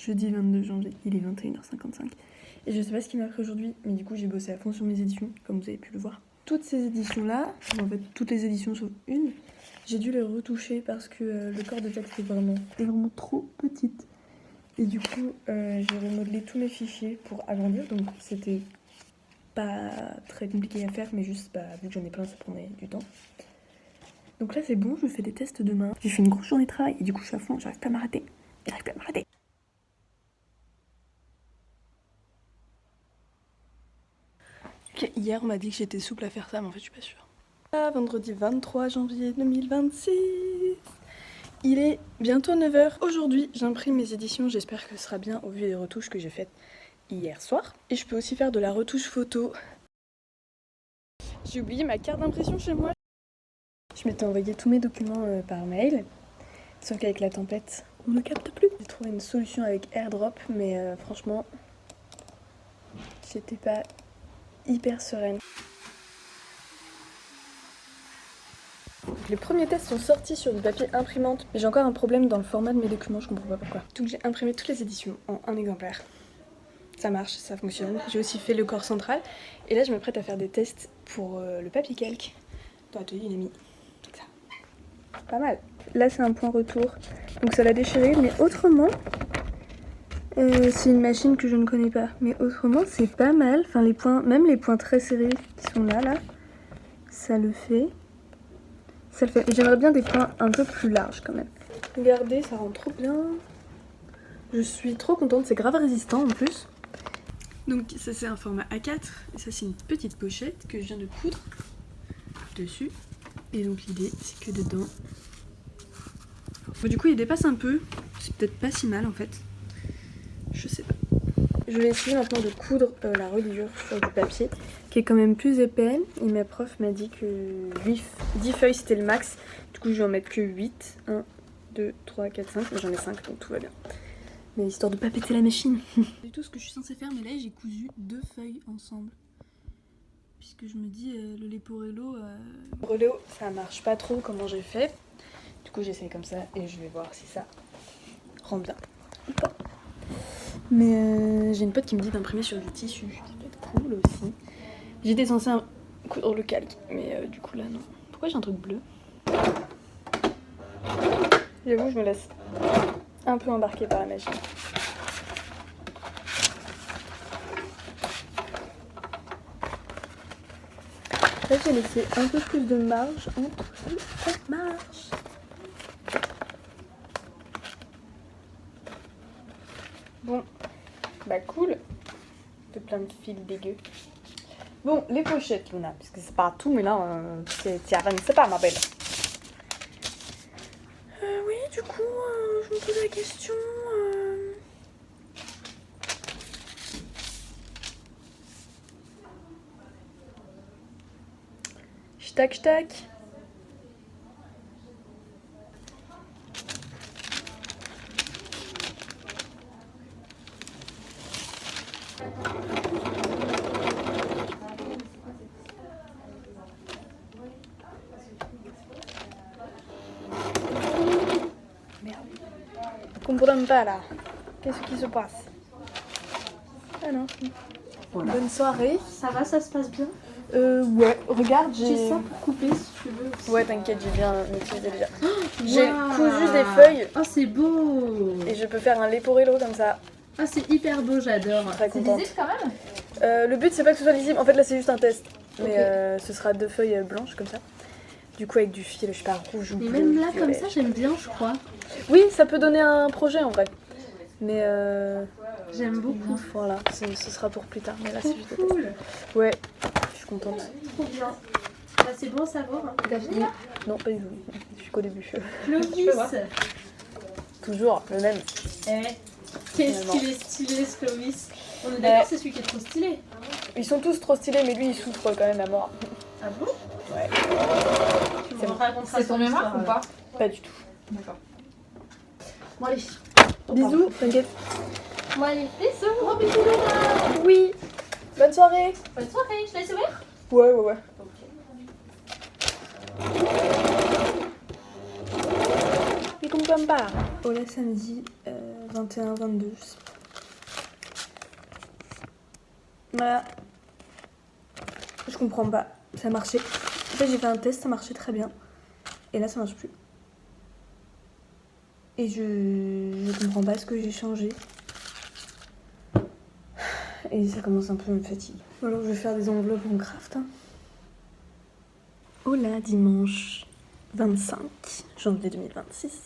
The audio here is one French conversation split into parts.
jeudi 22 janvier, il est 21h55. Et je sais pas ce qui m'a pris aujourd'hui, mais du coup j'ai bossé à fond sur mes éditions, comme vous avez pu le voir. Toutes ces éditions-là, en fait toutes les éditions sauf une, j'ai dû les retoucher parce que le corps de texte est vraiment trop petite. Et du coup j'ai remodelé tous mes fichiers pour agrandir, donc c'était pas très compliqué à faire, mais juste vu que j'en ai plein ça prenait du temps. Donc là c'est bon, je fais des tests demain. J'ai fait une grosse journée de travail et du coup je suis à fond, j'arrive pas à m'arrêter. Ok, hier on m'a dit que j'étais souple à faire ça, mais en fait je suis pas sûre. Vendredi 23 janvier 2026. Il est bientôt 9h. Aujourd'hui j'imprime mes éditions, j'espère que ce sera bien au vu des retouches que j'ai faites hier soir. Et je peux aussi faire de la retouche photo. J'ai oublié ma carte d'impression chez moi. Je m'étais envoyé tous mes documents par mail, sauf qu'avec la tempête, on ne capte plus. J'ai trouvé une solution avec AirDrop, mais franchement, j'étais pas hyper sereine. Les premiers tests sont sortis sur du papier imprimante, mais j'ai encore un problème dans le format de mes documents, je comprends pas pourquoi. Donc j'ai imprimé toutes les éditions en un exemplaire. Ça marche, ça fonctionne. J'ai aussi fait le corps central, et là je me prête à faire des tests pour le papier calque. Dans l'atelier, il a mis ça. Pas mal. Là c'est un point retour, donc ça l'a déchiré, mais autrement, c'est une machine que je ne connais pas. Mais autrement c'est pas mal, enfin les points, même les points très serrés qui sont là, ça le fait. Ça le fait. Et j'aimerais bien des points un peu plus larges quand même. Regardez, ça rend trop bien. Je suis trop contente, c'est grave résistant en plus. Donc ça c'est un format A4, et ça c'est une petite pochette que je viens de coudre dessus. Et donc l'idée c'est que dedans... Bon, du coup il dépasse un peu, c'est peut-être pas si mal en fait. Je sais pas. Je vais essayer maintenant de coudre la reliure sur du papier, qui est quand même plus épais. Et ma prof m'a dit que 10 feuilles c'était le max. Du coup je vais en mettre que 8. 1, 2, 3, 4, 5. J'en ai 5 donc tout va bien. Mais histoire de pas péter la machine. C'est tout ce que je suis censée faire, mais là j'ai cousu 2 feuilles ensemble. Puisque je me dis le Leporello... Le Leporello ça marche pas trop comment j'ai fait. Du coup j'essaye comme ça et je vais voir si ça rend bien ou pas. Mais j'ai une pote qui me dit d'imprimer sur du tissu, ça peut être cool aussi. J'étais censée coudre le calque, mais du coup là non. Pourquoi j'ai un truc bleu? J'avoue, je me laisse un peu embarquer par la machine. Là j'ai laissé un peu plus de marge entre chaque marge. Bon, bah cool. De plein de fils dégueux. Bon, les pochettes, Luna, parce que c'est pas tout, mais là, t'y avances pas, ma belle. Oui, du coup, je me pose la question. J'tac, j'tac. Comprends pas là. Qu'est-ce qui se passe? Ah non. Voilà. Bonne soirée. Ça va, ça se passe bien? Ouais, regarde, j'ai ça pour couper si tu veux aussi. Ouais, t'inquiète, j'ai bien utilisé déjà. J'ai cousu des feuilles. Oh, c'est beau! Et je peux faire un Leporello comme ça. Ah, c'est hyper beau, j'adore. Très contente. C'est lisible quand même? Le but c'est pas que ce soit lisible, en fait là c'est juste un test. Mais ce sera 2 feuilles blanches comme ça. Du coup avec du fil, je sais pas, rouge ou bleu. Et même là comme ça, j'aime bien, je crois. Oui, ça peut donner un projet en vrai. Mais j'aime beaucoup. Voilà, ce sera pour plus tard. Mais là c'est juste cool. Ouais, je suis contente. Trop bien. Bah, c'est bon à savoir. Hein. T'as fini? Non, pas du tout. Je suis qu'au début. Clovis. Toujours le même. Qu'est-ce qu'il est stylé ce Clovis. On est d'accord, c'est celui qui est trop stylé. Ils sont tous trop stylés, mais lui il souffre quand même à mort. Ah bon? Ouais. C'est ton mémoire ou pas? Pas du tout. D'accord. Bon allez. Bisous, t'inquiète. Bon allez, bisous. Gros bisous Luna. Oui. Bonne soirée. Bonne soirée, je laisse ouvert? Ouais. Mi comprends pas. Oh là samedi 21, 22, je sais pas. Voilà. Je comprends pas. Ça marchait. En fait, j'ai fait un test, ça marchait très bien. Et là, ça marche plus. Et je comprends pas ce que j'ai changé. Et ça commence un peu à me fatiguer. Alors, je vais faire des enveloppes en craft. Hein. Oh là, dimanche 25 janvier 2026.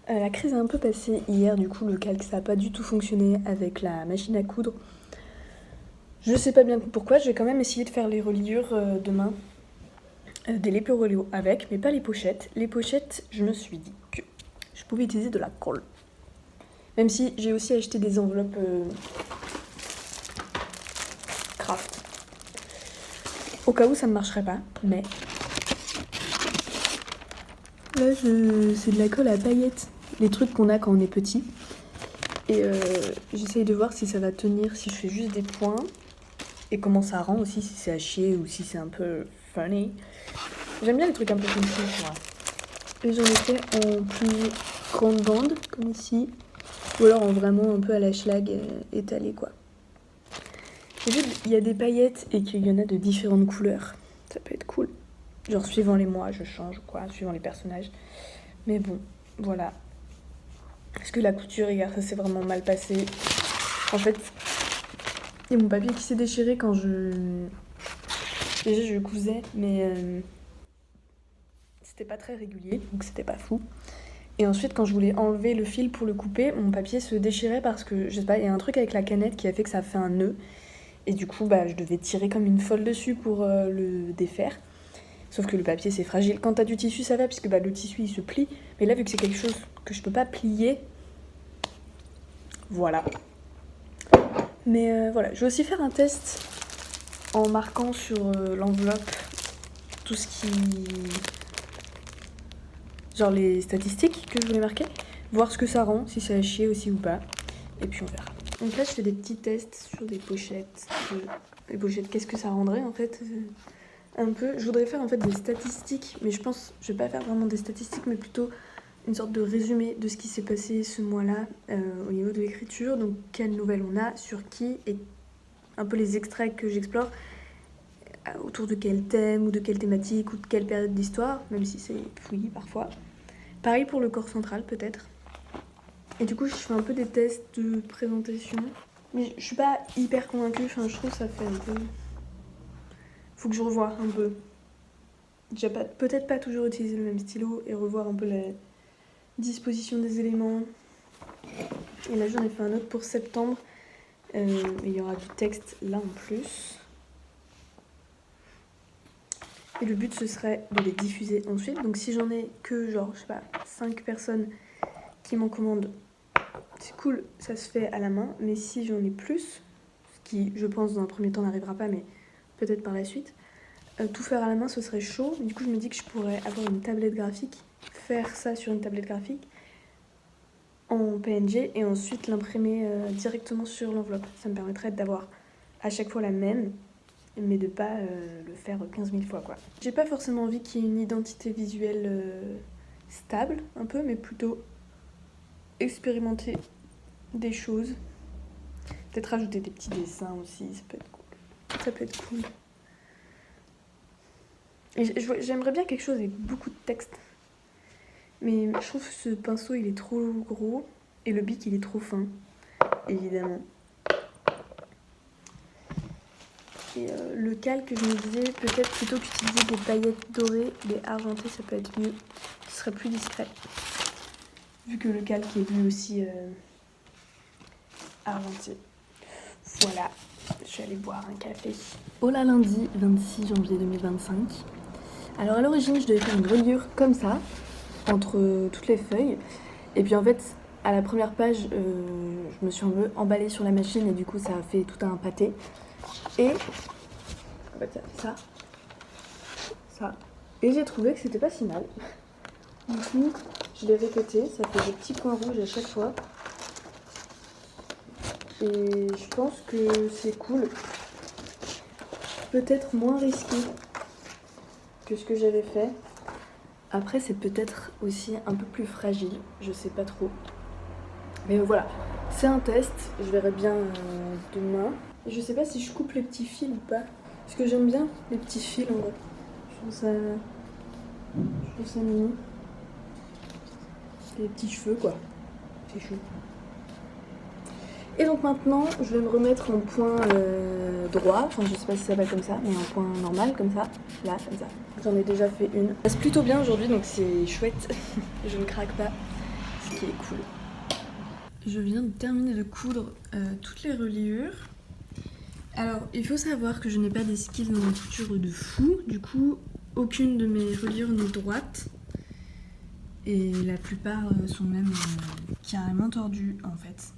La crise a un peu passé hier, du coup, le calque, ça n'a pas du tout fonctionné avec la machine à coudre. Je sais pas bien pourquoi, je vais quand même essayer de faire les reliures demain. Des léperoléos avec, mais pas les pochettes. Les pochettes, je me suis dit que je pouvais utiliser de la colle. Même si j'ai aussi acheté des enveloppes craft. Au cas où ça ne marcherait pas, mais... Là, c'est de la colle à paillettes. Les trucs qu'on a quand on est petit. Et j'essaye de voir si ça va tenir, si je fais juste des points. Et comment ça rend aussi, si c'est à chier ou si c'est un peu funny. J'aime bien les trucs un peu comme ça, moi. Et j'en ai fait en plus grande bande, comme ici. Ou alors en vraiment un peu à la schlag étalé, quoi. J'ai vu qu'il y a des paillettes et qu'il y en a de différentes couleurs. Ça peut être cool. Genre suivant les mois, je change, quoi, suivant les personnages. Mais bon, voilà. Parce que la couture, regarde, ça s'est vraiment mal passé. En fait, il y a mon papier qui s'est déchiré quand Déjà, je cousais, mais c'était pas très régulier, donc c'était pas fou. Et ensuite, quand je voulais enlever le fil pour le couper, mon papier se déchirait parce que, je sais pas, il y a un truc avec la canette qui a fait que ça a fait un nœud. Et du coup, je devais tirer comme une folle dessus pour le défaire. Sauf que le papier, c'est fragile. Quand t'as du tissu, ça va, puisque le tissu, il se plie. Mais là, vu que c'est quelque chose que je peux pas plier, voilà. Mais voilà, je vais aussi faire un test en marquant sur l'enveloppe tout ce qui... Genre les statistiques que je voulais marquer. Voir ce que ça rend, si c'est à chier aussi ou pas. Et puis on verra. Donc là, je fais des petits tests sur des pochettes. Les pochettes, qu'est-ce que ça rendrait en fait un peu. Je voudrais faire en fait des statistiques, mais je pense, je vais pas faire vraiment des statistiques, mais plutôt une sorte de résumé de ce qui s'est passé ce mois-là au niveau de l'écriture. Donc quelles nouvelles on a, sur qui, et un peu les extraits que j'explore, autour de quel thème, ou de quelle thématique, ou de quelle période d'histoire, même si c'est fouillis parfois. Pareil pour le corps central peut-être. Et du coup je fais un peu des tests de présentation. Mais je suis pas hyper convaincue, enfin je trouve que ça fait un peu... Faut que je revoie un peu. J'ai peut-être pas toujours utilisé le même stylo et revoir un peu la disposition des éléments. Et là j'en ai fait un autre pour septembre. Il y aura du texte là en plus. Et le but ce serait de les diffuser ensuite. Donc si j'en ai que genre, je sais pas, 5 personnes qui m'en commandent, c'est cool, ça se fait à la main. Mais si j'en ai plus, ce qui je pense dans un premier temps n'arrivera pas, mais peut-être par la suite, tout faire à la main ce serait chaud. Du coup je me dis que je pourrais avoir une tablette graphique, faire ça sur une tablette graphique en PNG et ensuite l'imprimer directement sur l'enveloppe. Ça me permettrait d'avoir à chaque fois la même, mais de pas le faire 15 000 fois quoi. J'ai pas forcément envie qu'il y ait une identité visuelle stable un peu, mais plutôt expérimenter des choses. Peut-être rajouter des petits dessins aussi, ça peut être cool. Ça peut être cool. Et j'aimerais bien quelque chose avec beaucoup de texte. Mais je trouve que ce pinceau il est trop gros et le bic il est trop fin, évidemment. Et le calque, je me disais peut-être plutôt qu'utiliser des paillettes dorées, des argentées, ça peut être mieux. Ce serait plus discret. Vu que le calque est lui aussi argenté. Voilà, je vais aller boire un café. Oh là, lundi 26 janvier 2025. Alors à l'origine, je devais faire une reliure comme ça, entre toutes les feuilles. Et puis en fait, à la première page, je me suis un peu emballée sur la machine et du coup ça a fait tout un pâté. Et ça. Et j'ai trouvé que c'était pas si mal. Du coup, je l'ai répété, ça fait des petits points rouges à chaque fois. Et je pense que c'est cool. Peut-être moins risqué que ce que j'avais fait. Après, c'est peut-être aussi un peu plus fragile, je sais pas trop. Mais voilà, c'est un test, je verrai bien demain. Et je sais pas si je coupe les petits fils ou pas. Parce que j'aime bien les petits fils en vrai. Je trouve ça mignon. Les petits cheveux quoi. C'est chou. Et donc maintenant, je vais me remettre en point droit. Enfin, je sais pas si ça s'appelle comme ça, mais en point normal comme ça. Là, comme ça. J'en ai déjà fait une. Ça passe plutôt bien aujourd'hui, donc c'est chouette. Je ne craque pas, ce qui est cool. Je viens de terminer de coudre toutes les reliures. Alors, il faut savoir que je n'ai pas des skills dans la couture de fou. Du coup, aucune de mes reliures n'est droite. Et la plupart sont même carrément tordues, en fait.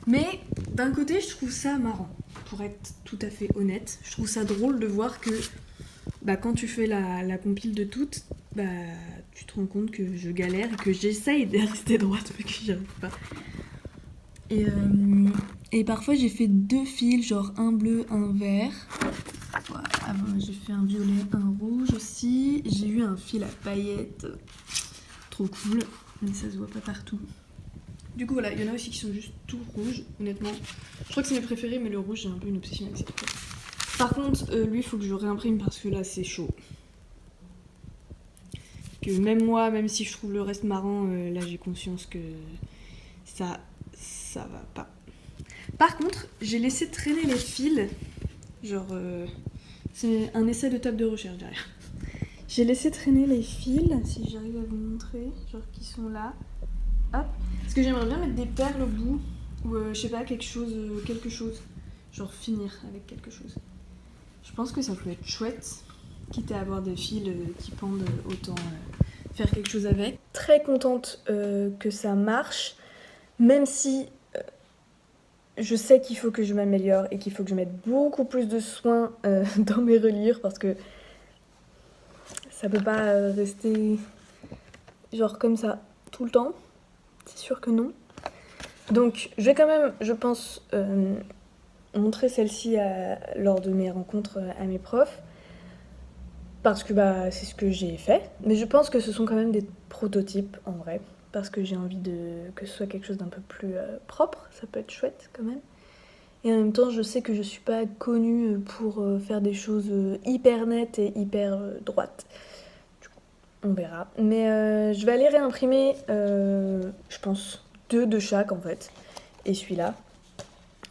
Mais d'un côté, je trouve ça marrant. Pour être tout à fait honnête, je trouve ça drôle de voir que quand tu fais la compile de toutes, tu te rends compte que je galère et que j'essaye de rester droite mais que j'y arrive pas. Et parfois j'ai fait 2 fils, genre un bleu, un vert. Voilà, j'ai fait un violet, un rouge aussi. J'ai eu un fil à paillettes, trop cool, mais ça se voit pas partout. Du coup voilà, il y en a aussi qui sont juste tout rouges, honnêtement. Je crois que c'est mes préférés, mais le rouge j'ai un peu une obsession avec cette couleur. Par contre, lui il faut que je réimprime parce que là c'est chaud. Que même moi, même si je trouve le reste marrant, là j'ai conscience que ça va pas. Par contre, j'ai laissé traîner les fils, genre c'est un essai de table de recherche derrière. J'ai laissé traîner les fils, si j'arrive à vous montrer, genre qui sont là. Hop. Parce que j'aimerais bien mettre des perles au bout, ou je sais pas, quelque chose, genre finir avec quelque chose. Je pense que ça peut être chouette, quitte à avoir des fils qui pendent, autant faire quelque chose avec. Très contente que ça marche, même si je sais qu'il faut que je m'améliore et qu'il faut que je mette beaucoup plus de soin dans mes reliures parce que ça peut pas rester genre comme ça tout le temps. C'est sûr que non. Donc je vais quand même, je pense, montrer celle-ci lors de mes rencontres à mes profs. Parce que c'est ce que j'ai fait. Mais je pense que ce sont quand même des prototypes en vrai. Parce que j'ai envie que ce soit quelque chose d'un peu plus propre. Ça peut être chouette quand même. Et en même temps, je sais que je suis pas connue pour faire des choses hyper nettes et hyper droites. Du coup, on verra. Mais je vais aller réimprimer, je pense, 2 de chaque en fait. Et celui-là.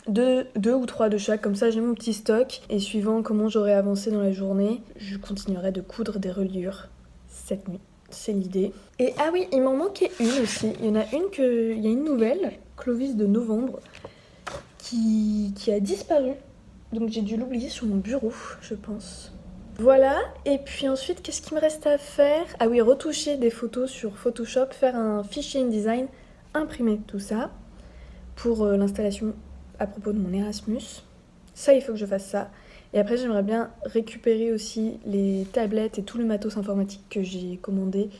2 ou 3 de chaque, comme ça j'ai mon petit stock. Et suivant comment j'aurai avancé dans la journée, je continuerai de coudre des reliures cette nuit. C'est l'idée. Et ah oui, il m'en manquait une aussi. Il y en a une il y a une nouvelle, Clovis de novembre, qui a disparu. Donc j'ai dû l'oublier sur mon bureau, je pense. Voilà, et puis ensuite, qu'est-ce qu'il me reste à faire? Ah oui, retoucher des photos sur Photoshop, faire un fichier InDesign, imprimer tout ça pour l'installation à propos de mon Erasmus. Ça, il faut que je fasse ça. Et après, j'aimerais bien récupérer aussi les tablettes et tout le matos informatique que j'ai commandé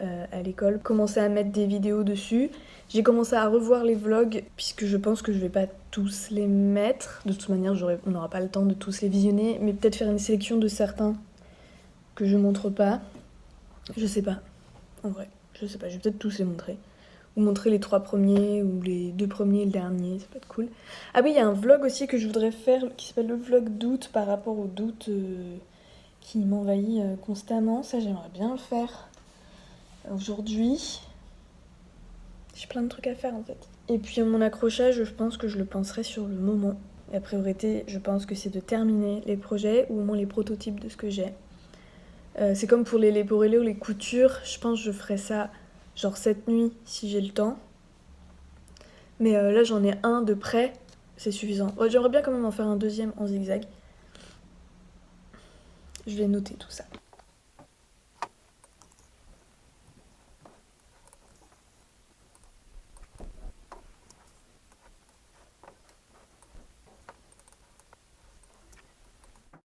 à l'école. Commencer à mettre des vidéos dessus. J'ai commencé à revoir les vlogs puisque je pense que je vais pas tous les mettre. De toute manière, on n'aura pas le temps de tous les visionner. Mais peut-être faire une sélection de certains que je montre pas. Je sais pas. En vrai, je sais pas. Je vais peut-être tous les montrer. Ou montrer les 3 premiers ou les 2 premiers et le dernier, ça peut être cool. Ah oui, il y a un vlog aussi que je voudrais faire qui s'appelle le vlog d'août par rapport au doute qui m'envahit constamment. Ça, j'aimerais bien le faire aujourd'hui. J'ai plein de trucs à faire en fait. Et puis mon accrochage, je pense que je le penserai sur le moment. La priorité, je pense que c'est de terminer les projets ou au moins les prototypes de ce que j'ai. C'est comme pour les Leporello ou les coutures, je pense que je ferai ça genre cette nuit si j'ai le temps. Mais là j'en ai un de près, c'est suffisant. Ouais, j'aimerais bien quand même en faire un deuxième en zigzag. Je vais noter tout ça.